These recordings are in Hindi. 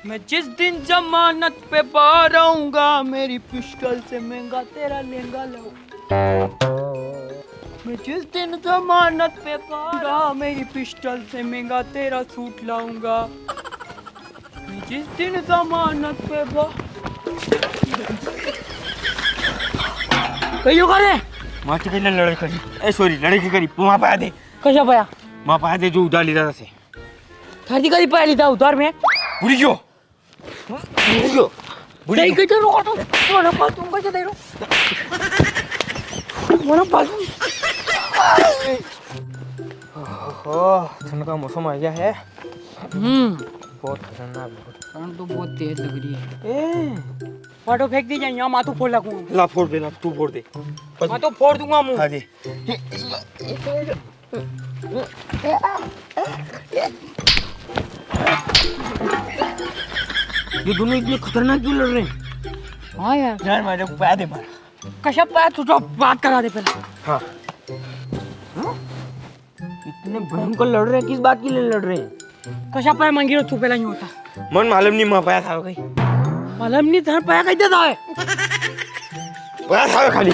मैं जिस दिन जमानत पे बाहर आऊंगा मेरी पिस्टल से महंगा तेरा लहंगा लाऊंगा। मैं जिस दिन जमानत पे बाहर आऊंगा मेरी पिस्टल से महंगा तेरा सूट लाऊंगा। मैं जिस दिन जमानत पे कहियो करे माटी पे लड़ाई करी ए सॉरी लड़ाई करी वहां पाया दे कशा पाया वहां पाया दे जो उधार लीधा से थारी कधी पाया लीधा उधार में बुरी क्यों नहीं कहीं रोको तो मला पासून कसं दे रो मला पासून ठंड का मौसम आ गया है बहुत खतरनाक ठंड तो बहुत तेज लग रही है फाटो फेंक दीजिए यहाँ माथू फोड़ लगूंगा ला फोड़ दे ना तू फोड़ दे मैं तो फोड़ दूंगा मुंह हाँ जी ये दोनों इतने खतरनाक क्यों लड़ रहे हैं हाँ यार यार मेरे को पाया दे मार कश्यप पाया तू तो बात करा दे पहले हाँ इतने भयंकर लड़ रहे हैं किस बात के लिए लड़ रहे हैं कश्यप पाया मांगी तू पहला नहीं होता मन मालूम नहीं मैं पाया था कहीं मालूम नहीं था पाया कहीं देता है पाया था खाली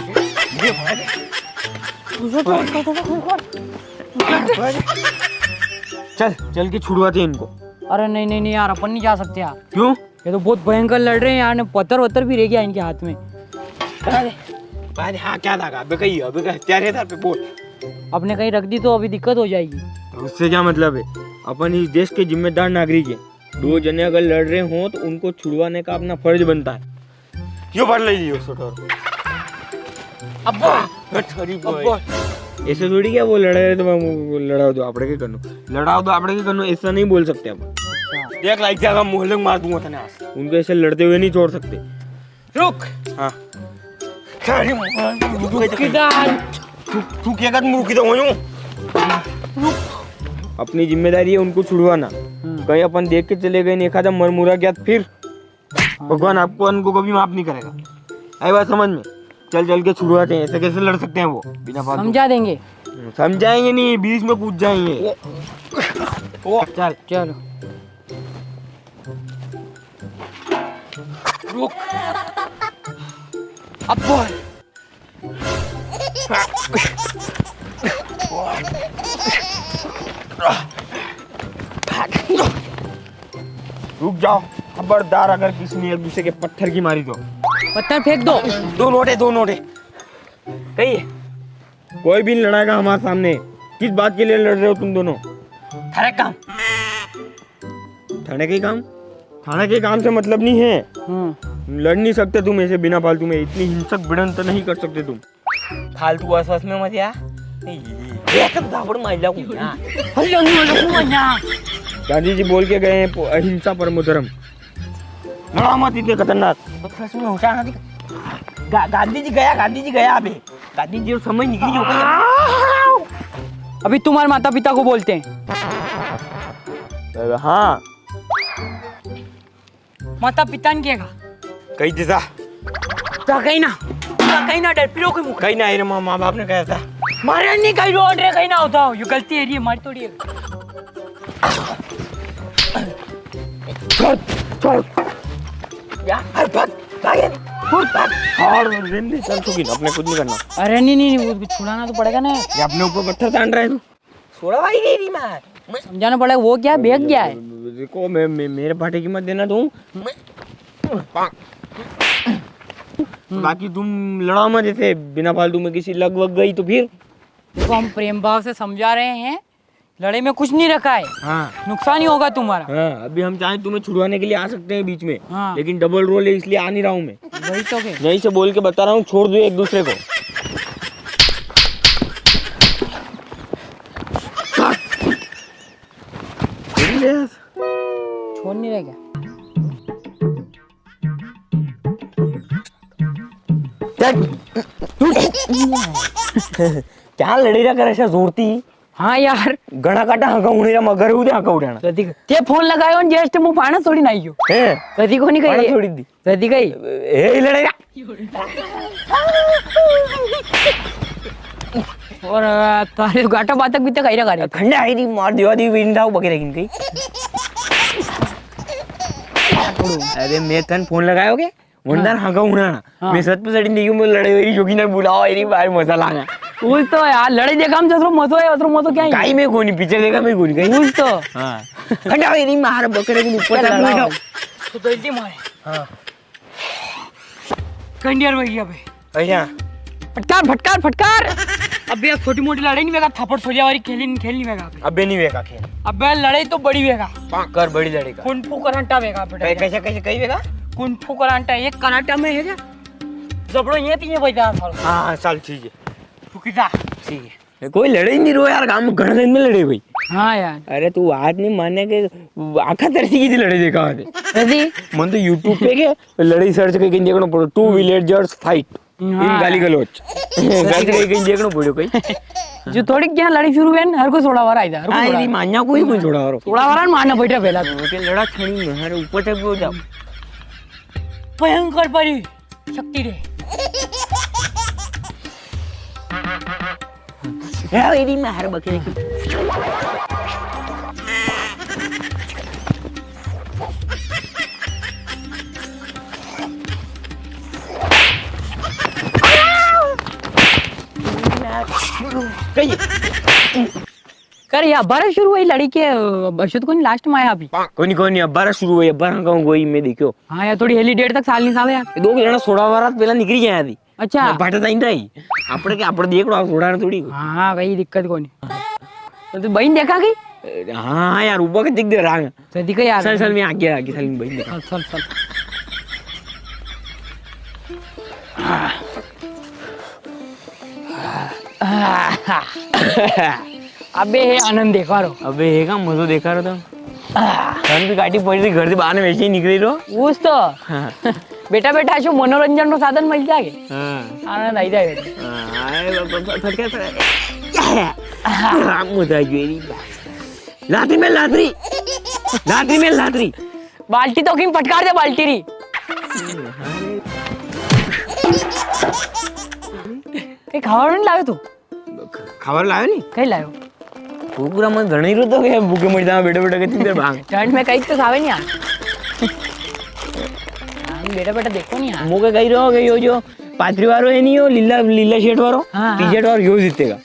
चल चल के छुड़वाते हैं इनको अरे नहीं नहीं नहीं यार अपन नहीं जा सकते यार क्यों ये तो बहुत भयंकर लड़ रहे हैं यार ने पत्थर वत्थर भी रह गया इनके हाथ में पाया हाँ क्या था अबे कहीं अबे का क्या रहता पे बोल अपने कहीं रख दी तो अभी दिक्कत हो जाएगी तो उससे क्या मतलब है अपन इस देश के जिम्मेदार नागरिक है दो जने अगर लड़ रहे हो तो उनको छुड़वाने का अपना फर्ज बनता है क्यों पढ़ ले लियो सोटर ऐसे थोड़ी क्या वो लड़ रहे तो लड़ाओ दो आपड़े के करनो लड़ाओ दो आपड़े के करनो ऐसा नहीं बोल सकते अपन देख लाइक जाएगा मोहल्ले मार दूंगा तने उनको ऐसे लड़ते हुए नहीं छोड़ सकते रुक हाँ तू क्या कर मुर्गी तो हो अपनी जिम्मेदारी है उनको छुड़वाना कहीं अपन देख के चले गए एक आधा मरमुरा गया फिर भगवान आपको उनको कभी माफ नहीं करेगा आई बात समझ में चल चल के छुड़वाते हैं ऐसे कैसे लड़ सकते हैं वो बिना फालतू समझा देंगे समझाएंगे नहीं बीच में पूछ जाएंगे चल चलो रुक अब बोल रुक जाओ खबरदार अगर किसी ने एक दूसरे के पत्थर की मारी तो पत्थर फेंक दो दो नोटे कही है कोई भी लड़ाएगा हमारे सामने किस बात के लिए लड़ रहे हो तुम दोनों थाने काम थाने के काम से मतलब नहीं है लड़ नहीं सकते तुम ऐसे बिना फालतू में इतनी हिंसक भिड़ंत नहीं कर सकते तुम फालतू आसपास में मत या गांधी जी बोल के गए हैं अहिंसा परमो धर्म लड़ा मत इतने खतरनाक गांधी जी गया अबे गांधी जी समझ निकली हो अभी तुम्हारे माता पिता को बोलते हैं हाँ माता पिता ने क्या कही जैसा कहीं ना डर पिरो के मुख कहीं ना रे माँ बाप ने कहा था मारे नहीं कहीं रोड रे कहीं ना होता हो ये गलती है ये हमारी थोड़ी है चल यार भाग चल चुकी अपने कुछ नहीं करना अरे नहीं वो छुड़ाना तो पड़ेगा ना ये अपने ऊपर पत्थर तान रहे हैं छोड़ा भाई नहीं मार समझाना पड़ेगा वो क्या बेग गया है देखो मैं मेरे भाटे की मत देना दूं बाकी तुम लड़ा मत जैसे बिना फालतू में किसी लग वग गई तो फिर देखो हम प्रेम भाव से समझा रहे हैं लड़ाई में कुछ नहीं रखा है हाँ नुकसान ही होगा तुम्हारा हाँ अभी हम चाहें तुम्हें छुड़वाने के लिए आ सकते हैं बीच में हाँ। लेकिन डबल रोल है इसलिए आ नहीं रहा हूँ मैं वही तो के यहीं से बोल के बता रहा हूँ छोड़ दो एक दूसरे को छोड़ नहीं रहे क्या लड़ी रहा कर ऐसा जोरती हाँ यार गणा काटा हका उड़े मगर उदे हका उड़ाना कदी ते फोन लगायो जस्ट मु पाना थोड़ी नहीं हो है कदी को नहीं पाना कही थोड़ी दी कदी कही ए लड़ेगा और तारे गाटा बातक भी तक आइरा करे खंडे आई दी मार दिवा दी विंडा बगे रखिन कई अरे मैं तन फोन लगायो के वंदर हागा उना मैं सच पे सड़ी नहीं मैं लड़े वेरी जोगी ने बुलाओ एरी बाहर मजा लागा उस तो यार लड़ाई देखा हम जसरो मतो है अतरो मतो क्या है काई में कोनी पिक्चर देखा मैं कोनी काई उस तो हां हटाओ एरी मार बकरे के ऊपर तक बैठो तो जल्दी मारे हां कंडियर में गया बे अच्छा फटकार फटकार फटकार अबे यार छोटी मोटी लड़ाई नहीं वेगा थप्पड़ थोड़ी वाली खेलनी वेगा अबे नहीं वेगा खेल अबे लड़ाई तो बड़ी वेगा कर बड़ी लड़ाई का कुंफू कराटा वेगा बेटा कैसे कैसे कई वेगा कुंफू कराटा एक कराटा में है क्या जबड़ो ये तीन बजा था हां चल ठीक है फुकिता ठीक है कोई लड़ाई नहीं रो यार काम घण दिन में लड़े भाई हाँ यार अरे तू आज नहीं माने के आखा तरसी की लड़ाई देखा है कदी मन तो YouTube पे के लड़ाई सर्च करके देखनो पड़ो टू विलेजर्स फाइट इन गाली गलोच सर्च करके देखनो पड़ो कई जो थोड़ी क्या लड़ाई शुरू है हर को थोड़ा वार आइदा हर को आई मान्या कोई कोई छोड़ा और थोड़ा वार मारना बैठा पहला के लड़ा छणी में हर ऊपर तक हो जाओ भयंकर परी शक्ति रे यार एरी में हर बकरे की कर या बारह शुरू हुई लड़ी के अशुत को लास्ट में आया अभी कोनी अब बारह शुरू हुई अब बारह कहूं कोई मैं देखो हां यार थोड़ी हेली डेट तक साल नहीं सावे यार दो जणा 16 वारात पहला निकली गया थी अच्छा बाटा ताई नहीं આપણે કે આપણે દેખડો થોડા થોડી हां भाई दिक्कत कोनी तो बहन देखा गई हां यार ऊपर के दिख दे रहा तो दिख यार चल चल मैं आगे चल बहन देखा चल चल अबे हे आनंद देखा रो अबे हे का मजो देखा रहा था तन भी काटी पड़ी थी घर से बाहर वैसे ही निकली रो उस तो बेटा बेटा जो मनोरंजन नो साधन मिल जाए हां आनंद आई जाए आए फटके राम मुदा गेरी लातरी में लातरी बाल्टी तो किम फटकार दे बाल्टी री कई खावर नहीं लावे तू खबर लायो नहीं कई लायो तू पूरा मन घणी रो तो के भूखे मर जा बेटा बेटा के तीन भाग ठंड में कई तो खावे नहीं यार हम बेटा बेटा देखो नहीं यार मुके कही रहो के यो जो पात्री वारो है नहीं यो लीला शर्ट वारो टी-शर्ट और यो जीतेगा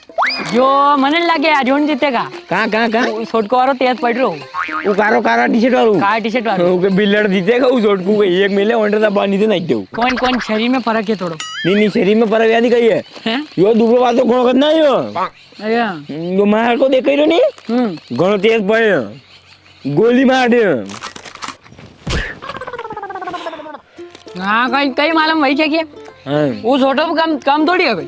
जो मने लगे यार जोन जीतेगा कहां सोटको वारो तेज पड़ रो वो कारा टी-शर्ट वारो का टी-शर्ट वारो ओके बिल्लड़ जीतेगा उस सोटको को एक मिले ओंडर दा बानी दे नहीं दे कौन शरीर में फर्क है थोड़ो नहीं शरीर में फर्क यानी कही है यो दूसरो बात तो कोण करना यो अच्छा यो मार को देख रही नहीं घणो तेज पड़े गोली मार दे हां कई मालूम वही क्या हां वो छोटो कम थोड़ी है भाई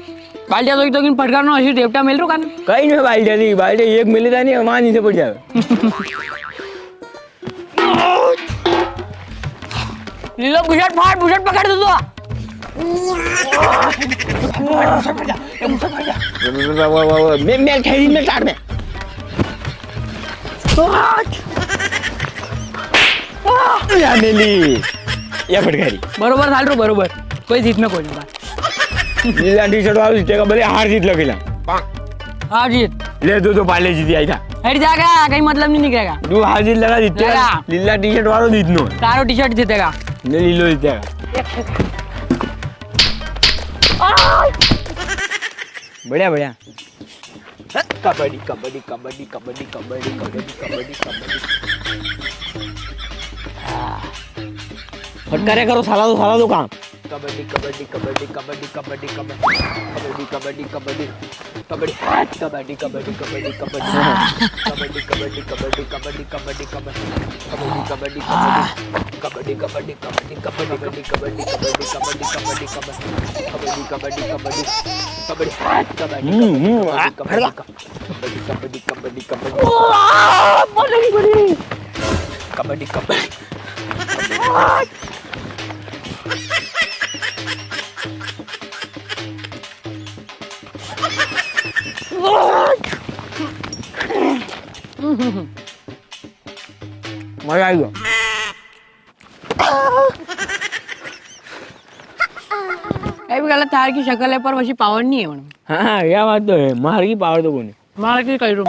बाल्टिया तो किन फटकार नो ऐसी देवता मिल रो कान कहीं नहीं बाल्टी एक मिले था नहीं वहां नीचे पड़ जाए लीलो बुशट पकड़ दो मैं खेली में काट दे या मिली या फटकारी बरोबर झाल रो बरोबर कोई जीत में कोई नहीं नीला टी-शर्ट वाला जीतेगा भले हार जीत लगेला हार जीत ले दो पाले जीती आई था हट जाएगा कहीं मतलब नहीं निकलेगा तू हार जीत लगा जीतेगा लीला टी-शर्ट वाला जीतनो तारो टी-शर्ट जीतेगा ने लीलो जीतेगा बढ़िया फटकारे करो साला दो काम कबड्डी मजा आई गया कई भी गलत तार की शक्ल है पर वैसी पावर नहीं है मैडम हाँ यह बात तो है मार की पावर तो कोई मार के कई रूम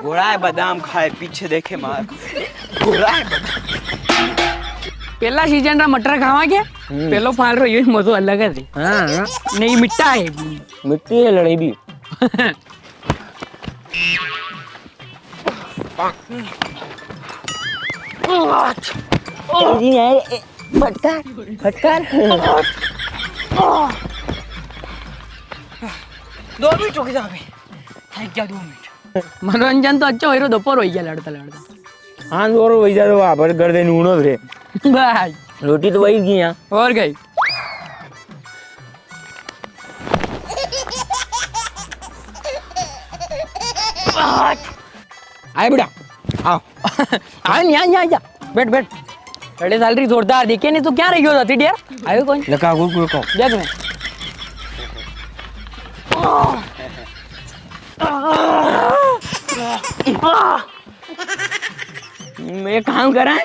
घोड़ा है बादाम खाए पीछे देखे मार घोड़ा है बादाम પેલા સીઝન રા મટર ખાવા કે પેલો ફાલ રહ્યો એ મજો અલગ જ हाँ નહીં મીઠા હે मिट्टी है लड़ाई भी फटकार फटकार 2 મિનિટ રૂકી જાવે થઈ ગયા 2 મિનિટ મનોરંજન તો અચ્છો હીરો દોપર હોઈ ગયા લડતા લડતા हाँ और वही जा तो वहाँ पर कर दे नूनो रे બસ रोटी तो वही की यहाँ और ગઈ आए बेटा आओ આ ન્યા ન્યા જા બેઠ બેઠ રડે સાલરી જોરદાર દેખે ને તું ક્યાં રહી ગયો હતી ડેર આવ્યો કોઈ लगा गुड़ गुड़ को દેખ ને मैं काम करा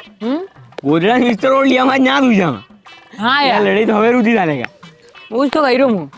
गोदरा मिस्टर और लिया मैं ना दूजा हाँ यार यार लड़ाई तो हवे रुदी डालेगा पूछ तो कही हूँ